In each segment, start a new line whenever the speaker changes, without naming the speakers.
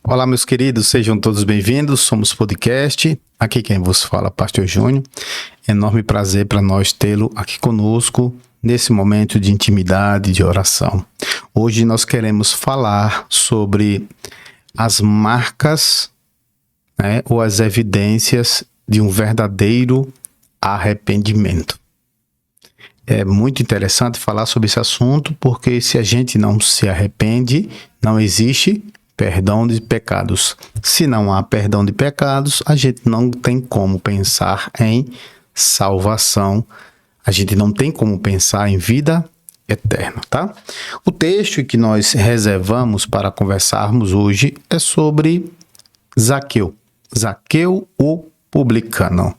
Olá, meus queridos, sejam todos bem-vindos. Somos podcast. Aqui quem vos fala, Pastor Júnior. Enorme prazer para nós tê-lo aqui conosco nesse momento de intimidade, de oração. Hoje nós queremos falar sobre as marcas, ou as evidências de um verdadeiro arrependimento. É muito interessante falar sobre esse assunto, porque se a gente não se arrepende, não existe perdão de pecados. Se não há perdão de pecados, a gente não tem como pensar em salvação. A gente não tem como pensar em vida eterna, tá? O texto que nós reservamos para conversarmos hoje é sobre Zaqueu. Zaqueu, o publicano.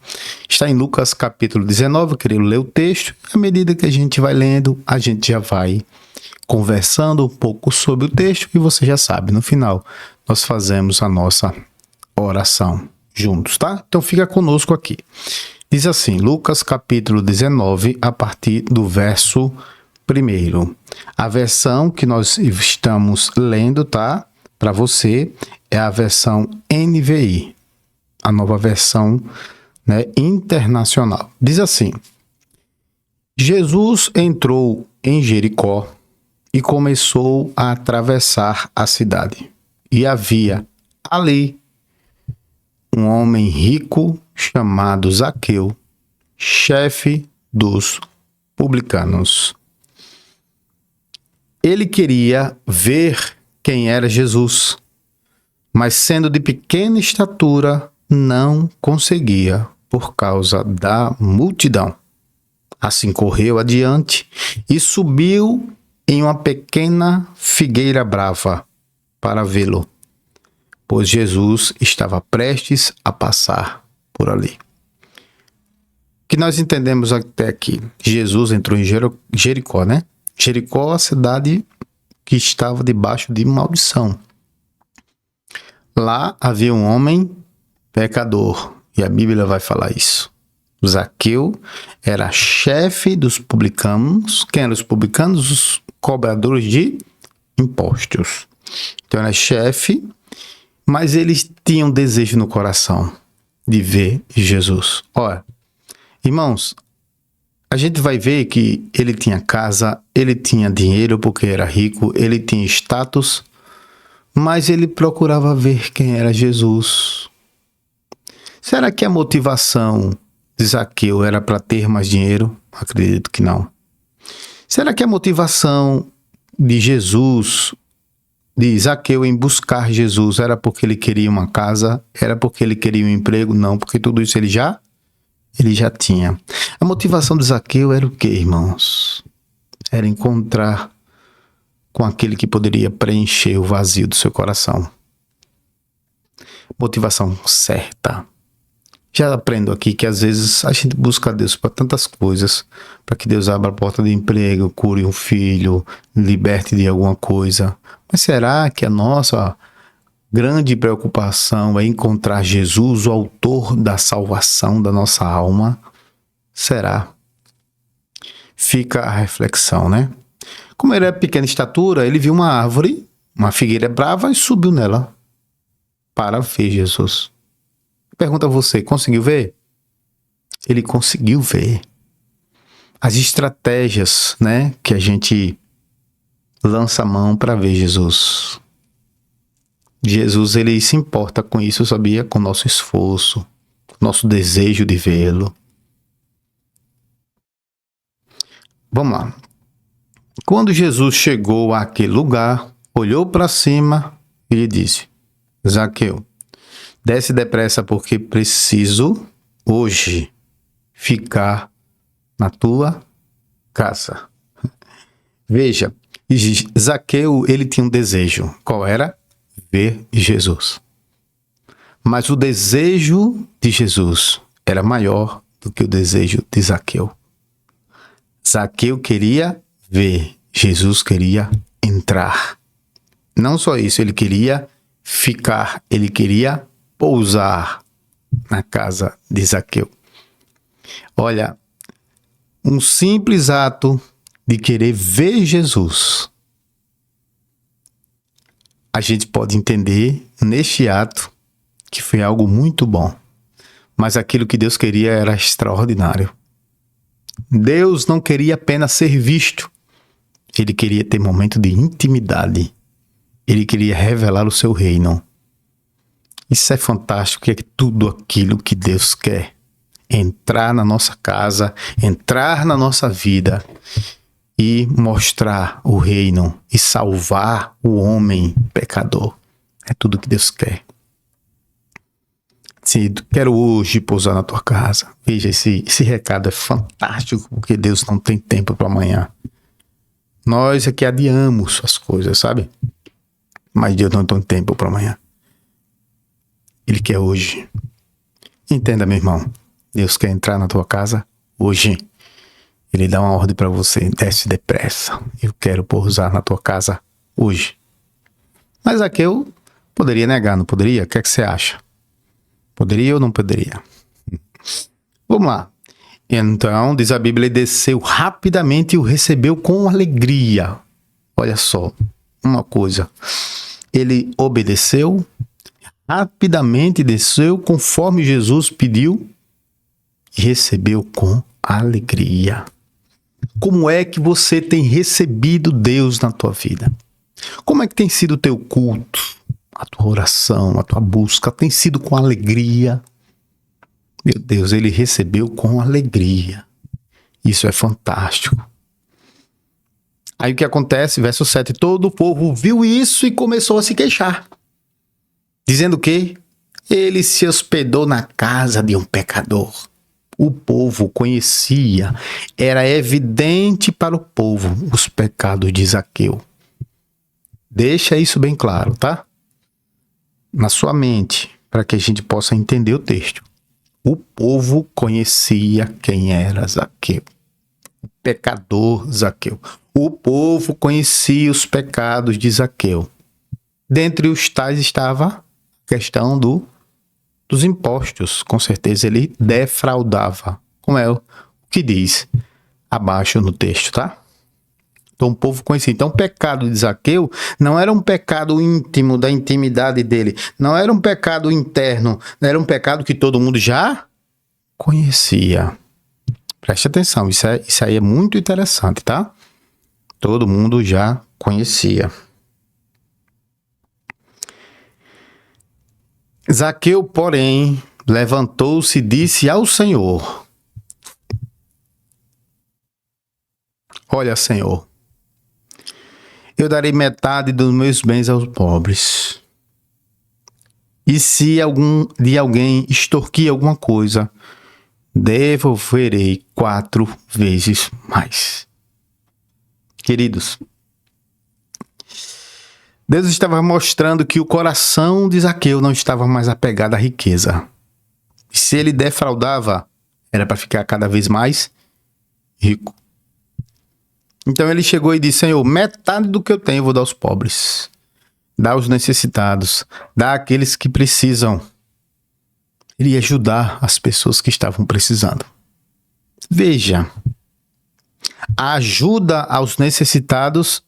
Está em Lucas capítulo 19, eu queria ler o texto. À medida que a gente vai lendo, a gente já vai conversando um pouco sobre o texto e você já sabe, no final nós fazemos a nossa oração juntos, tá? Então fica conosco aqui. Diz assim, Lucas capítulo 19, a partir do verso 1. A versão que nós estamos lendo, tá? Para você é a versão NVI, a nova versão, internacional. Diz assim: Jesus entrou em Jericó e começou a atravessar a cidade. E havia ali um homem rico chamado Zaqueu, chefe dos publicanos. Ele queria ver quem era Jesus, mas sendo de pequena estatura, não conseguia por causa da multidão. Assim correu adiante e subiu em uma pequena figueira brava para vê-lo, pois Jesus estava prestes a passar por ali. O que nós entendemos até aqui? Jesus entrou em Jericó, né? Jericó, a cidade que estava debaixo de maldição. Lá havia um homem pecador, e a Bíblia vai falar isso. Zaqueu era chefe dos publicanos. Quem eram os publicanos? Os cobradores de impostos. Então era chefe, mas eles tinham desejo no coração de ver Jesus. Olha, irmãos, a gente vai ver que ele tinha casa, ele tinha dinheiro porque era rico, ele tinha status, mas ele procurava ver quem era Jesus. Será que a motivação de Zaqueu era para ter mais dinheiro? Acredito que não. Será que a motivação de Jesus, de Zaqueu em buscar Jesus, era porque ele queria uma casa? Era porque ele queria um emprego? Não, porque tudo isso ele já tinha. A motivação de Zaqueu era o quê, irmãos? Era encontrar com aquele que poderia preencher o vazio do seu coração. Motivação certa. Já aprendo aqui que às vezes a gente busca a Deus para tantas coisas, para que Deus abra a porta de emprego, cure um filho, liberte de alguma coisa. Mas será que a nossa grande preocupação é encontrar Jesus, o autor da salvação da nossa alma? Será? Fica a reflexão, né? Como ele era pequena estatura, ele viu uma árvore, uma figueira brava, e subiu nela para ver Jesus. Pergunta a você, conseguiu ver? Ele conseguiu ver. As estratégias, que a gente lança a mão para ver Jesus. Jesus, ele se importa com isso, sabia? Com o nosso esforço, com o nosso desejo de vê-lo. Vamos lá. Quando Jesus chegou àquele lugar, olhou para cima e lhe disse: Zaqueu, desce depressa porque preciso hoje ficar na tua casa. Veja, Zaqueu, ele tinha um desejo. Qual era? Ver Jesus. Mas o desejo de Jesus era maior do que o desejo de Zaqueu. Zaqueu queria ver, Jesus queria entrar. Não só isso, ele queria ficar, ele queria pousar na casa de Zaqueu. Olha, um simples ato de querer ver Jesus a gente pode entender neste ato que foi algo muito bom. Mas aquilo que Deus queria era extraordinário. Deus não queria apenas ser visto. Ele queria ter momento de intimidade. Ele queria revelar o seu reino. Isso é fantástico, é tudo aquilo que Deus quer. Entrar na nossa casa, entrar na nossa vida e mostrar o reino e salvar o homem pecador. É tudo que Deus quer. Sim, quero hoje pousar na tua casa. Veja, esse recado é fantástico, porque Deus não tem tempo para amanhã. Nós é que adiamos as coisas, sabe? Mas Deus não tem tempo para amanhã. Ele quer hoje. Entenda, meu irmão. Deus quer entrar na tua casa hoje. Ele dá uma ordem para você. Desce depressa. Eu quero pousar na tua casa hoje. Mas Zaqueu poderia negar, não poderia? O que é que você acha? Poderia ou não poderia? Vamos lá. Então, diz a Bíblia, ele desceu rapidamente e o recebeu com alegria. Olha só, uma coisa. Ele obedeceu, rapidamente desceu conforme Jesus pediu e recebeu com alegria. Como é que você tem recebido Deus na tua vida? Como é que tem sido o teu culto? A tua oração, a tua busca tem sido com alegria? Meu Deus, ele recebeu com alegria. Isso é fantástico. Aí o que acontece? Verso 7. Todo o povo viu isso e começou a se queixar. Dizendo que ele se hospedou na casa de um pecador. O povo conhecia, era evidente para o povo os pecados de Zaqueu. Deixa isso bem claro, tá? Na sua mente, para que a gente possa entender o texto. O povo conhecia quem era Zaqueu. O pecador Zaqueu. O povo conhecia os pecados de Zaqueu. Dentre os tais estava a questão dos impostos. Com certeza ele defraudava. Como é o que diz abaixo no texto, tá? Então o povo conhecia. Então o pecado de Zaqueu não era um pecado íntimo da intimidade dele. Não era um pecado interno. Era um pecado que todo mundo já conhecia. Preste atenção. Isso aí é muito interessante, tá? Todo mundo já conhecia. Zaqueu, porém, levantou-se e disse ao Senhor: Olha, Senhor, eu darei metade dos meus bens aos pobres. E se de alguém extorquir alguma coisa, devolverei 4 vezes mais. Queridos, Deus estava mostrando que o coração de Zaqueu não estava mais apegado à riqueza. E se ele defraudava, era para ficar cada vez mais rico. Então ele chegou e disse: Senhor, metade do que eu tenho eu vou dar aos pobres. Dá aos necessitados. Dá àqueles que precisam. Ele ia ajudar as pessoas que estavam precisando. Veja, a ajuda aos necessitados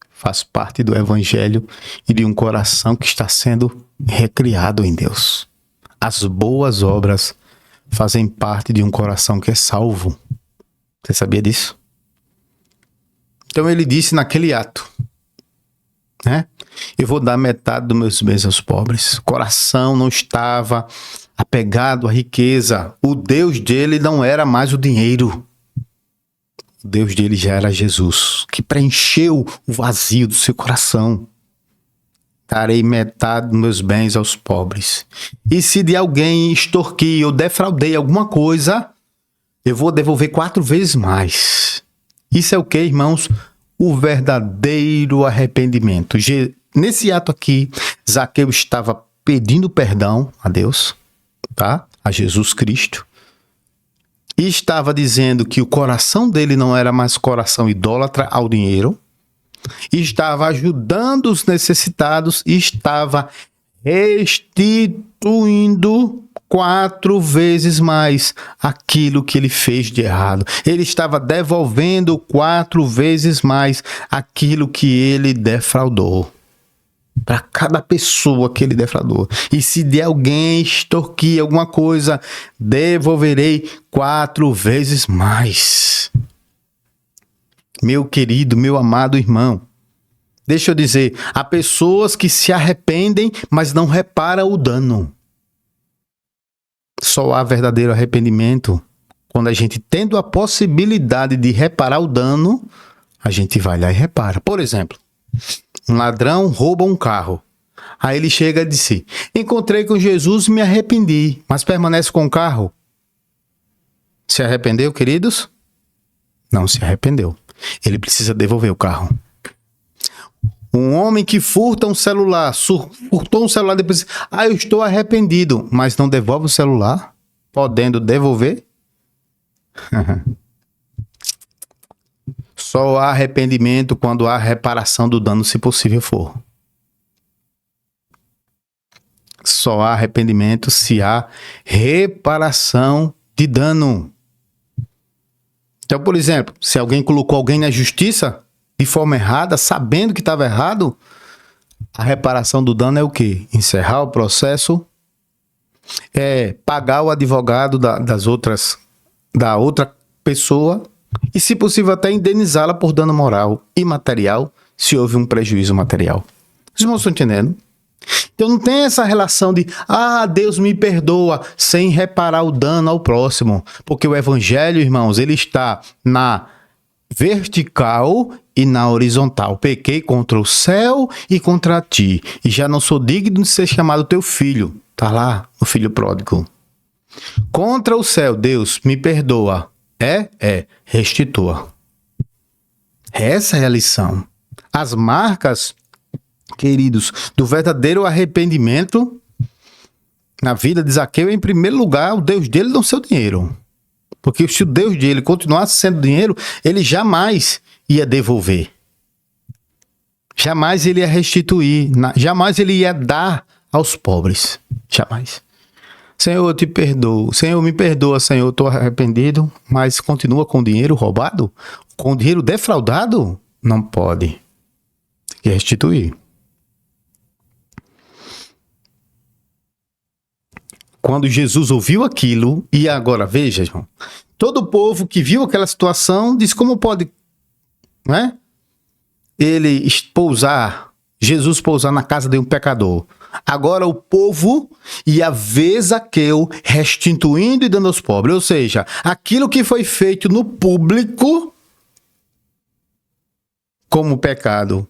faz parte do evangelho e de um coração que está sendo recriado em Deus. As boas obras fazem parte de um coração que é salvo. Você sabia disso? Então ele disse naquele ato, né? Eu vou dar metade dos meus bens aos pobres. O coração não estava apegado à riqueza. O Deus dele não era mais o dinheiro. O Deus dele já era Jesus, que preencheu o vazio do seu coração. Darei metade dos meus bens aos pobres. E se de alguém extorquir ou defraudei alguma coisa, eu vou devolver 4 vezes mais. Isso é o que, irmãos? O verdadeiro arrependimento. Nesse ato aqui, Zaqueu estava pedindo perdão a Deus, tá? A Jesus Cristo. E estava dizendo que o coração dele não era mais coração idólatra ao dinheiro. E estava ajudando os necessitados e estava restituindo 4 vezes mais aquilo que ele fez de errado. Ele estava devolvendo 4 vezes mais aquilo que ele defraudou. para cada pessoa que ele defraudou. E se de alguém extorquir alguma coisa, devolverei 4 vezes mais. Meu querido, meu amado irmão, deixa eu dizer, há pessoas que se arrependem, mas não reparam o dano. Só há verdadeiro arrependimento quando a gente, tendo a possibilidade de reparar o dano, a gente vai lá e repara. Por exemplo, um ladrão rouba um carro. Aí ele chega e diz: encontrei com Jesus e me arrependi, mas permanece com o carro. Se arrependeu, queridos? Não se arrependeu. Ele precisa devolver o carro. Um homem que furta um celular, furtou um celular depois, eu estou arrependido, mas não devolve o celular, podendo devolver? Só há arrependimento quando há reparação do dano, se possível for. Só há arrependimento se há reparação de dano. Então, por exemplo, se alguém colocou alguém na justiça de forma errada, sabendo que estava errado, a reparação do dano é o quê? Encerrar o processo, pagar o advogado da outra pessoa e, se possível, até indenizá-la por dano moral e material, se houve um prejuízo material. Os irmãos estão entendendo? Então não tem essa relação de Deus me perdoa, sem reparar o dano ao próximo. Porque o evangelho, irmãos, ele está na vertical e na horizontal. Pequei contra o céu e contra ti, e já não sou digno de ser chamado teu filho. Tá lá, o filho pródigo. Contra o céu, Deus me perdoa. Restitua. Essa é a lição. As marcas, queridos, do verdadeiro arrependimento na vida de Zaqueu, em primeiro lugar, o Deus dele não seu dinheiro. Porque se o Deus dele continuasse sendo dinheiro, ele jamais ia devolver. Jamais ele ia restituir. Jamais ele ia dar aos pobres. Jamais. Senhor, eu te perdoo. Senhor, me perdoa, Senhor, estou arrependido, mas continua com o dinheiro roubado? Com o dinheiro defraudado? Não pode. Tem que restituir. Quando Jesus ouviu aquilo, e agora, veja, irmão, todo o povo que viu aquela situação disse: como pode, né, Jesus pousar na casa de um pecador? Agora o povo ia ver Zaqueu restituindo e dando aos pobres. Ou seja, aquilo que foi feito no público como pecado,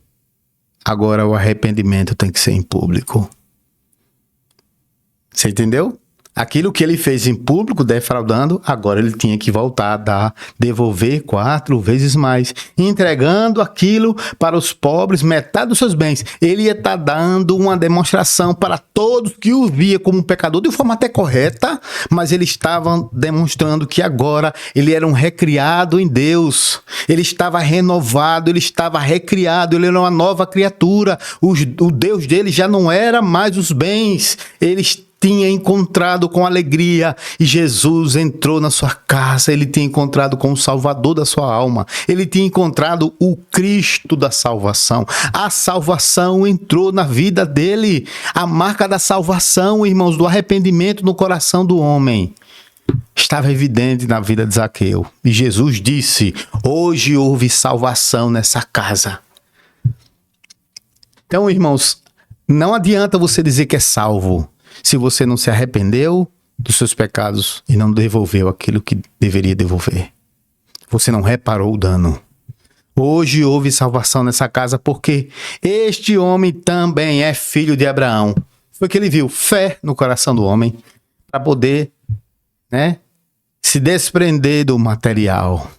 agora o arrependimento tem que ser em público. Você entendeu? Aquilo que ele fez em público, defraudando, agora ele tinha que voltar a devolver 4 vezes mais, entregando aquilo para os pobres, metade dos seus bens. Ele ia estar dando uma demonstração para todos que o via como um pecador, de forma até correta, mas ele estava demonstrando que agora ele era um recriado em Deus. Ele estava renovado, ele estava recriado, ele era uma nova criatura. O Deus dele já não era mais os bens, ele tinha encontrado com alegria, e Jesus entrou na sua casa. Ele tinha encontrado com o Salvador da sua alma, ele tinha encontrado o Cristo da salvação. A salvação entrou na vida dele. A marca da salvação, irmãos, do arrependimento no coração do homem, estava evidente na vida de Zaqueu. E Jesus disse: hoje houve salvação nessa casa. Então, irmãos, não adianta você dizer que é salvo se você não se arrependeu dos seus pecados e não devolveu aquilo que deveria devolver. Você não reparou o dano. Hoje houve salvação nessa casa porque este homem também é filho de Abraão. Foi que ele viu fé no coração do homem para poder, se desprender do material,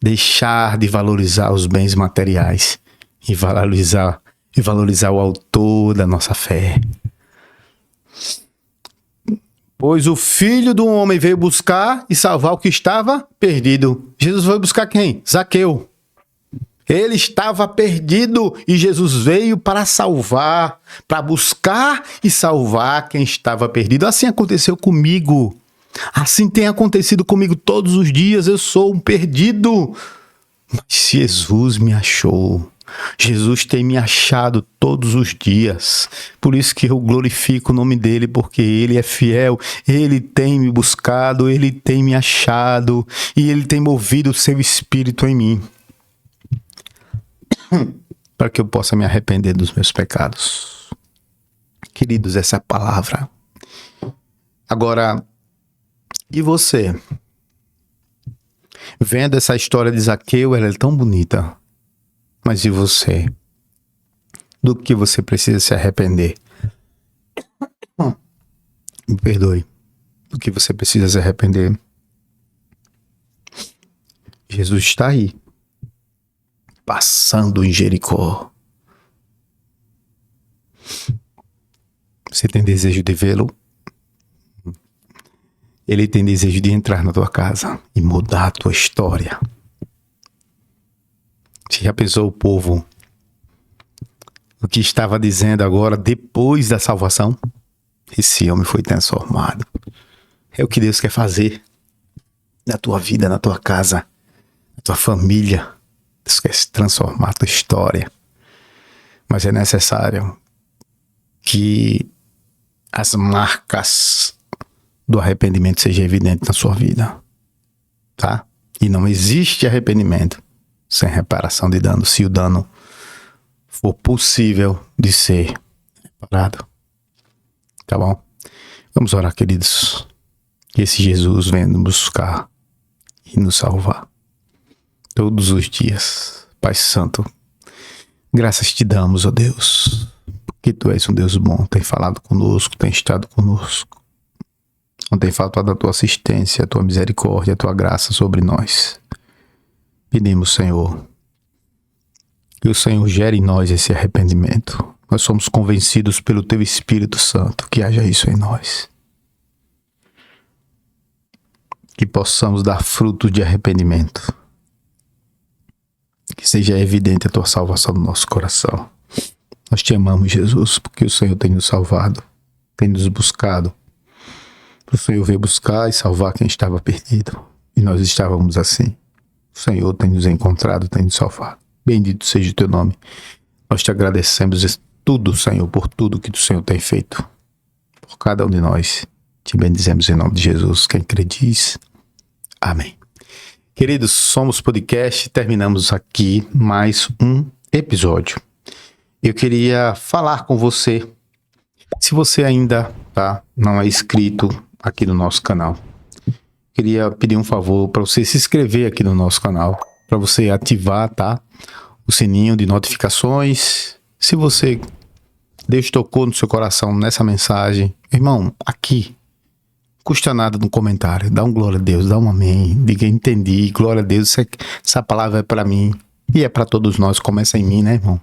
deixar de valorizar os bens materiais e valorizar o autor da nossa fé. Pois o Filho do Homem veio buscar e salvar o que estava perdido. Jesus foi buscar quem? Zaqueu. Ele estava perdido e Jesus veio para salvar, para buscar e salvar quem estava perdido. Assim aconteceu comigo. Assim tem acontecido comigo todos os dias. Eu sou um perdido, mas Jesus me achou. Jesus tem me achado todos os dias. Por isso que eu glorifico o nome dele, porque ele é fiel. Ele tem me buscado, ele tem me achado e ele tem movido o seu espírito em mim para que eu possa me arrepender dos meus pecados. Queridos, essa é a palavra. Agora, e você? Vendo essa história de Zaqueu, ela é tão bonita. Mas e você? Do que você precisa se arrepender? Me perdoe. Do que você precisa se arrepender? Jesus está aí, passando em Jericó. Você tem desejo de vê-lo? Ele tem desejo de entrar na tua casa e mudar a tua história. Você já pensou o povo, o que estava dizendo agora, depois da salvação? Esse homem foi transformado. É o que Deus quer fazer na tua vida, na tua casa, na tua família. Deus quer transformar a tua história. Mas é necessário que as marcas do arrependimento sejam evidentes na sua vida, tá? E não existe arrependimento sem reparação de dano, se o dano for possível de ser reparado. Tá bom? Vamos orar, queridos. Que esse Jesus venha nos buscar e nos salvar todos os dias. Pai Santo, graças te damos, ó Deus, porque tu és um Deus bom, tem falado conosco, tem estado conosco. Não tem faltado a tua assistência, a tua misericórdia, a tua graça sobre nós. Pedimos, Senhor, que o Senhor gere em nós esse arrependimento. Nós somos convencidos pelo teu Espírito Santo que haja isso em nós. Que possamos dar fruto de arrependimento. Que seja evidente a tua salvação no nosso coração. Nós te amamos, Jesus, porque o Senhor tem nos salvado, tem nos buscado. O Senhor veio buscar e salvar quem estava perdido. E nós estávamos assim. O Senhor tem nos encontrado, tem nos salvado. Bendito seja o teu nome. Nós te agradecemos tudo, Senhor, por tudo que o Senhor tem feito. Por cada um de nós. Te bendizemos em nome de Jesus. Quem crê diz amém. Queridos, Somos Podcast. Terminamos aqui mais um episódio. Eu queria falar com você. Se você ainda não é inscrito aqui no nosso canal, queria pedir um favor para você se inscrever aqui no nosso canal, para você ativar, o sininho de notificações. Se você, Deus tocou no seu coração nessa mensagem, irmão, aqui, custa nada no comentário, dá um glória a Deus, dá um amém, diga entendi, glória a Deus, essa palavra é para mim e é para todos nós, começa em mim, né, irmão?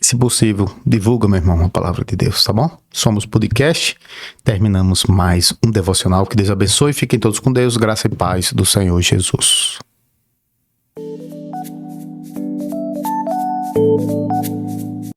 Se possível, divulga, meu irmão, a palavra de Deus, tá bom? Somos Podcast, terminamos mais um devocional. Que Deus abençoe, fiquem todos com Deus, graça e paz do Senhor Jesus.